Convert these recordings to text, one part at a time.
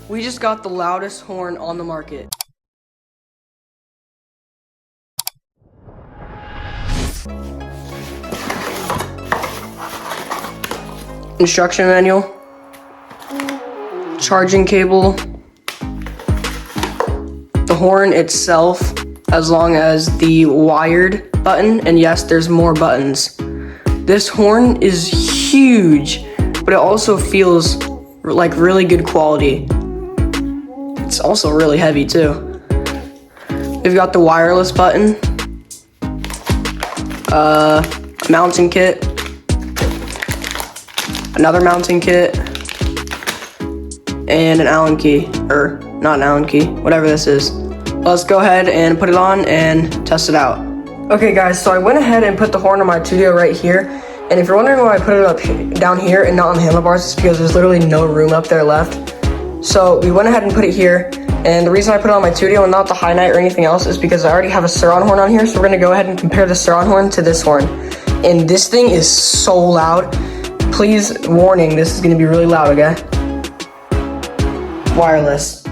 We just got the loudest horn on the market. Instruction manual, charging cable, the horn itself, as long as the wired button, and yes, there's more buttons. This horn is huge, but it also feels like really good quality. It's also really heavy too. We've got the wireless button, a mounting kit, another mounting kit, and an Allen key, or not an Allen key, whatever this is. Let's go ahead and put it on and test it out. Okay guys, so I went ahead and put the horn on my TUTTIO right here, and if you're wondering why I put it up down here and not on the handlebars, it's because there's literally no room up there left. So we went ahead and put it here, and the reason I put it on my TUTTIO and not the High Night or anything else is because I already have a surron horn on here, so we're gonna go ahead and compare the surron horn to this horn. And this thing is so loud. Please, warning, this is gonna be really loud, okay? Wireless.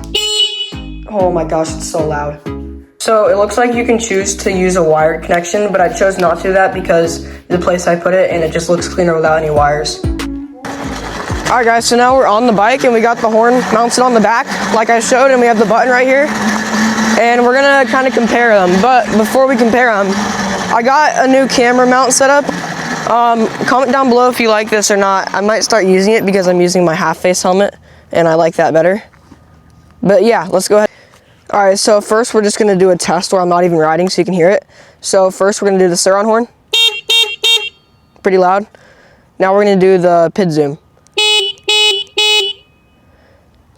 Oh my gosh, it's so loud. So it looks like you can choose to use a wired connection, but I chose not to do that because the place I put it, and it just looks cleaner without any wires. Alright guys, so now we're on the bike and we got the horn mounted on the back like I showed, and we have the button right here. And we're gonna kind of compare them, but before we compare them, I got a new camera mount set up. Comment down below if you like this or not. I might start using it because I'm using my half-face helmet and I like that better. But yeah, let's go ahead. Alright, so first we're just gonna do a test where I'm not even riding so you can hear it. So first we're gonna do the surron horn. Pretty loud. Now we're gonna do the Pidzoom.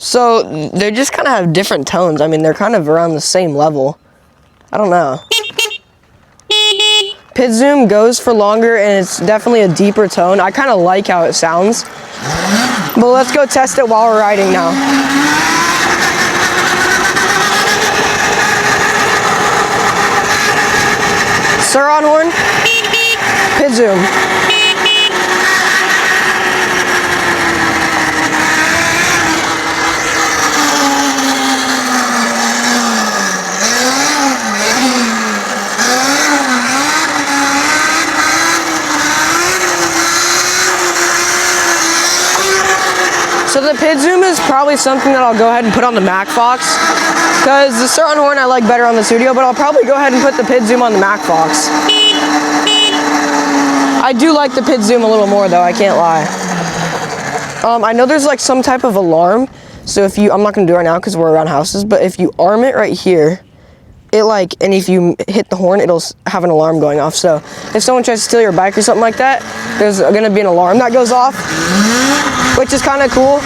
So they just kind of have different tones. I mean, they're kind of around the same level. I don't know. Pidzoom goes for longer and it's definitely a deeper tone. I kind of like how it sounds. But let's go test it while we're riding now. Surron horn, Pidzoom. So the Pidzoom is probably something that I'll go ahead and put on the Mac Fox, because the surron horn I like better on the TUTTIO, but I'll probably go ahead and put the Pidzoom on the Mac Fox. I do like the Pidzoom a little more though, I can't lie. I know there's like some type of alarm, so if you, I'm not gonna do it right now because we're around houses, but if you arm it right here, it like, and if you hit the horn, it'll have an alarm going off. So if someone tries to steal your bike or something like that, there's gonna be an alarm that goes off, which is kind of cool.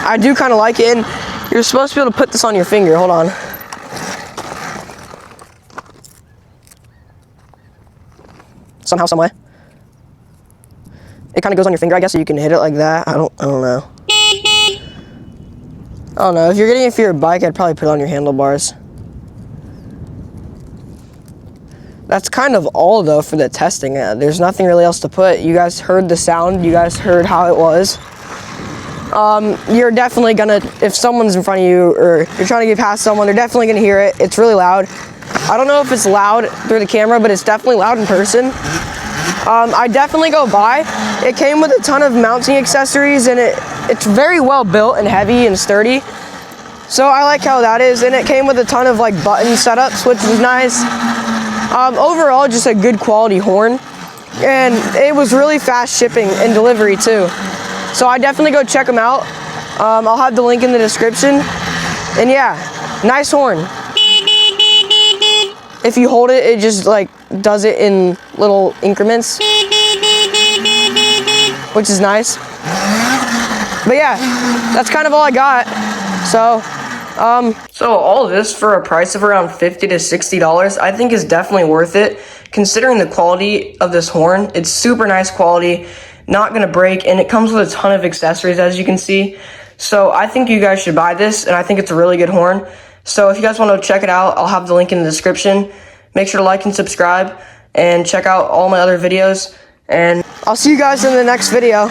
I do kind of like it, and you're supposed to be able to put this on your finger. Hold on. Somehow, some way. It kind of goes on your finger, I guess, so you can hit it like that. I don't know. I don't know. If you're getting it for your bike, I'd probably put it on your handlebars. That's kind of all, though, for the testing. There's nothing really else to put. You guys heard the sound. You guys heard how it was. You're definitely gonna, if someone's in front of you or you're trying to get past someone, they're definitely gonna hear it. It's really loud. I don't know if it's loud through the camera, but it's definitely loud in person. I definitely go buy. It came with a ton of mounting accessories, and it's very well built and heavy and sturdy. So I like how that is, and it came with a ton of like button setups, which was nice. Overall, just a good quality horn, and it was really fast shipping and delivery too. So I definitely go check them out. I'll have the link in the description. And yeah, nice horn. If you hold it, it just like does it in little increments, which is nice. But yeah, that's kind of all I got. So all of this for a price of around $50 to $60, I think is definitely worth it, considering the quality of this horn. It's super nice quality, not gonna break, and it comes with a ton of accessories, as you can see. So I think you guys should buy this, and I think it's a really good horn. So if you guys want to check it out, I'll have the link in the description. Make sure to like and subscribe, and check out all my other videos. And I'll see you guys in the next video.